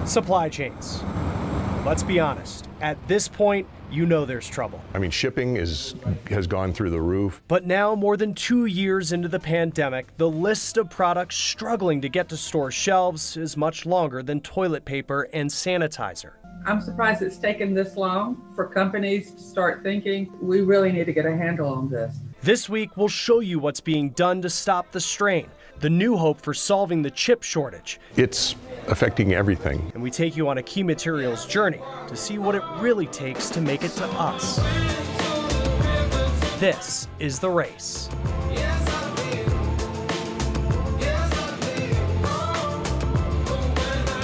Supply chains. Let's be honest, at this point, you know there's trouble. I mean, shipping has gone through the roof. But now, more than 2 years into the pandemic, the list of products struggling to get to store shelves is much longer than toilet paper and sanitizer. I'm surprised it's taken this long for companies to start thinking, we really need to get a handle on this. This week, we'll show you what's being done to stop the strain, the new hope for solving the chip shortage. It's affecting everything. And we take you on a key materials journey to see what it really takes to make it to us. This is The Race.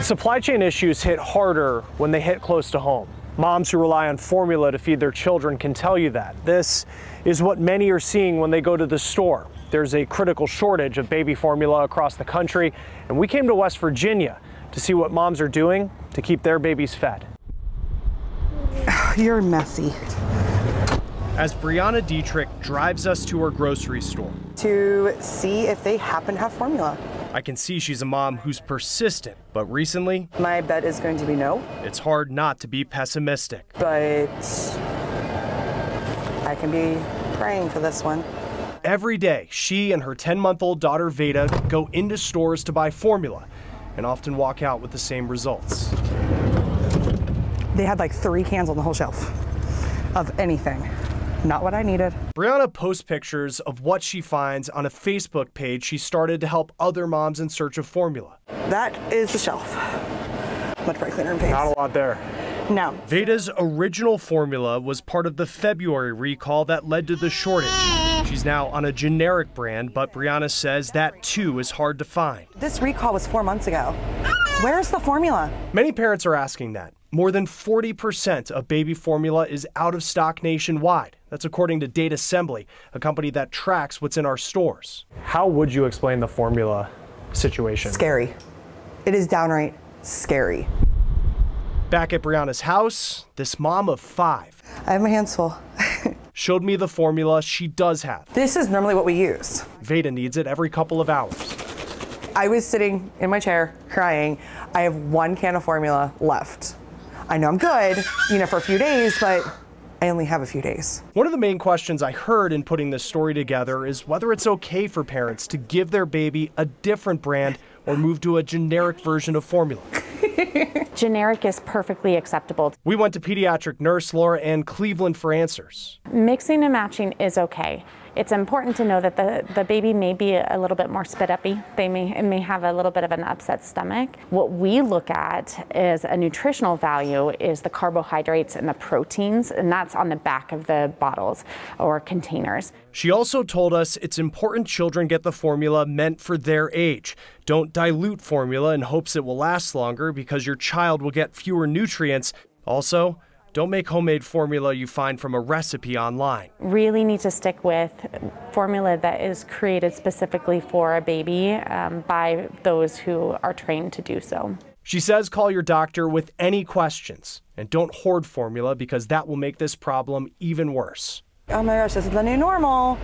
Supply chain issues hit harder when they hit close to home. Moms who rely on formula to feed their children can tell you that. This is what many are seeing when they go to the store. There's a critical shortage of baby formula across the country, and we came to West Virginia to see what moms are doing to keep their babies fed. You're messy. As Brianna Dietrich drives us to her grocery store, To see if they happen to have formula. I can see she's a mom who's persistent, but recently, My bet is going to be no, it's hard not to be pessimistic. but I can be praying for this one. Every day, she and her 10-month-old daughter Veda go into stores to buy formula and often walk out with the same results. They had like 3 cans on the whole shelf of anything. Not what I needed. Brianna posts pictures of what she finds on a Facebook page she started to help other moms in search of formula. That is the shelf. Much bright cleaner and paste. Not a lot there. No. Veda's original formula was part of the February recall that led to the shortage. She's now on a generic brand, but Brianna says that too is hard to find. This recall was 4 months ago. Where's the formula? Many parents are asking that. More than 40% of baby formula is out of stock nationwide. That's according to Data Assembly, a company that tracks what's in our stores. How would you explain the formula situation? Scary. It is downright scary. Back at Brianna's house, this mom of 5 I have my hands full. showed me the formula she does have. This is normally what we use. Veda needs it every couple of hours. I was sitting in my chair crying. I have 1 can of formula left. I know I'm good, for a few days, but I only have a few days. One of the main questions I heard in putting this story together is whether it's okay for parents to give their baby a different brand or move to a generic version of formula. Generic is perfectly acceptable. We went to pediatric nurse Laura Ann Cleveland for answers. Mixing and matching is okay. It's important to know that the baby may be a little bit more spit-uppy. It may have a little bit of an upset stomach. What we look at as a nutritional value is the carbohydrates and the proteins, and that's on the back of the bottles or containers. She also told us it's important children get the formula meant for their age. Don't dilute formula in hopes it will last longer because your child will get fewer nutrients. Also, don't make homemade formula you find from a recipe online. Really need to stick with formula that is created specifically for a baby by those who are trained to do so. She says call your doctor with any questions and don't hoard formula because that will make this problem even worse. Oh my gosh, this is the new normal.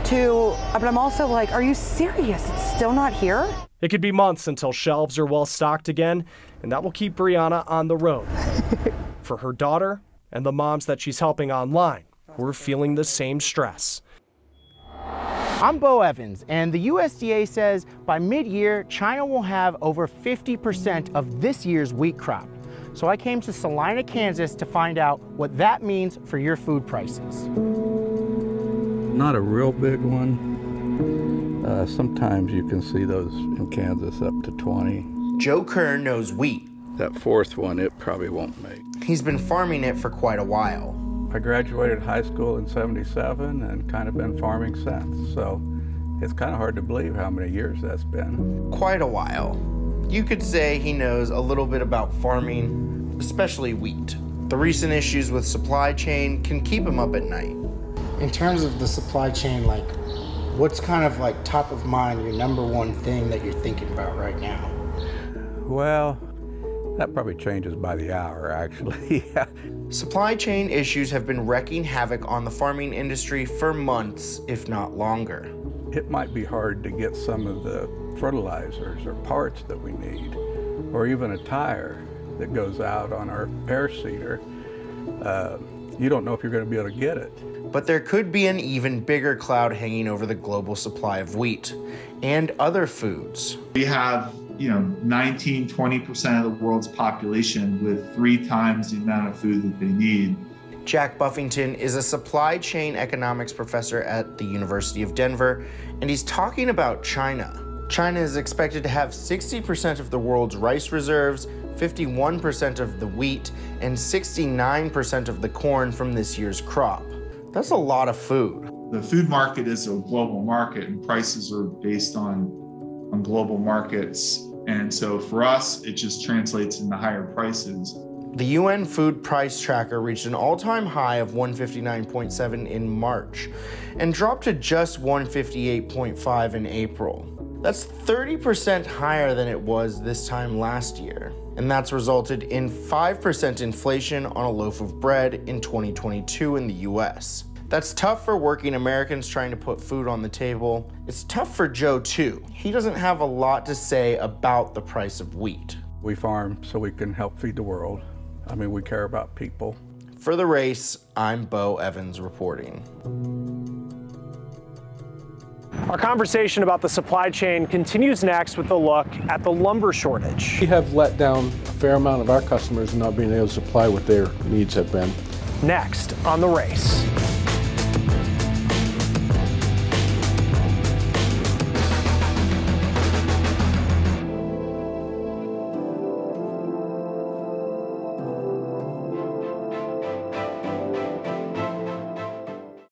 But I'm also like, are you serious? It's still not here? It could be months until shelves are well stocked again, and that will keep Brianna on the road. For her daughter and the moms that she's helping online, who are feeling the same stress. I'm Bo Evans, and the USDA says by mid-year, China will have over 50% of this year's wheat crop. So I came to Salina, Kansas to find out what that means for your food prices. Not a real big one. Sometimes you can see those in Kansas up to 20. Joe Kerr knows wheat. That 4th one, it probably won't make. He's been farming it for quite a while. I graduated high school in '77 and kind of been farming since, so it's kind of hard to believe how many years that's been. Quite a while. You could say he knows a little bit about farming, especially wheat. The recent issues with supply chain can keep him up at night. In terms of the supply chain, what's kind of top of mind, your #1 thing that you're thinking about right now? Well, that probably changes by the hour, actually. Supply chain issues have been wreaking havoc on the farming industry for months, if not longer. It might be hard to get some of the fertilizers or parts that we need, or even a tire. that goes out on our air seeder, you don't know if you're going to be able to get it. But there could be an even bigger cloud hanging over the global supply of wheat and other foods. We have, 19, 20% of the world's population with 3 times the amount of food that they need. Jack Buffington is a supply chain economics professor at the University of Denver, and he's talking about China. China is expected to have 60% of the world's rice reserves, 51% of the wheat, and 69% of the corn from this year's crop. That's a lot of food. The food market is a global market, and prices are based on global markets. And so for us, it just translates into higher prices. The UN Food Price Tracker reached an all-time high of 159.7 in March and dropped to just 158.5 in April. That's 30% higher than it was this time last year. And that's resulted in 5% inflation on a loaf of bread in 2022 in the US. That's tough for working Americans trying to put food on the table. It's tough for Joe too. He doesn't have a lot to say about the price of wheat. We farm so we can help feed the world. I mean, we care about people. For The Race, I'm Bo Evans reporting. Our conversation about the supply chain continues next with a look at the lumber shortage. We have let down a fair amount of our customers not being able to supply what their needs have been. Next on The Race.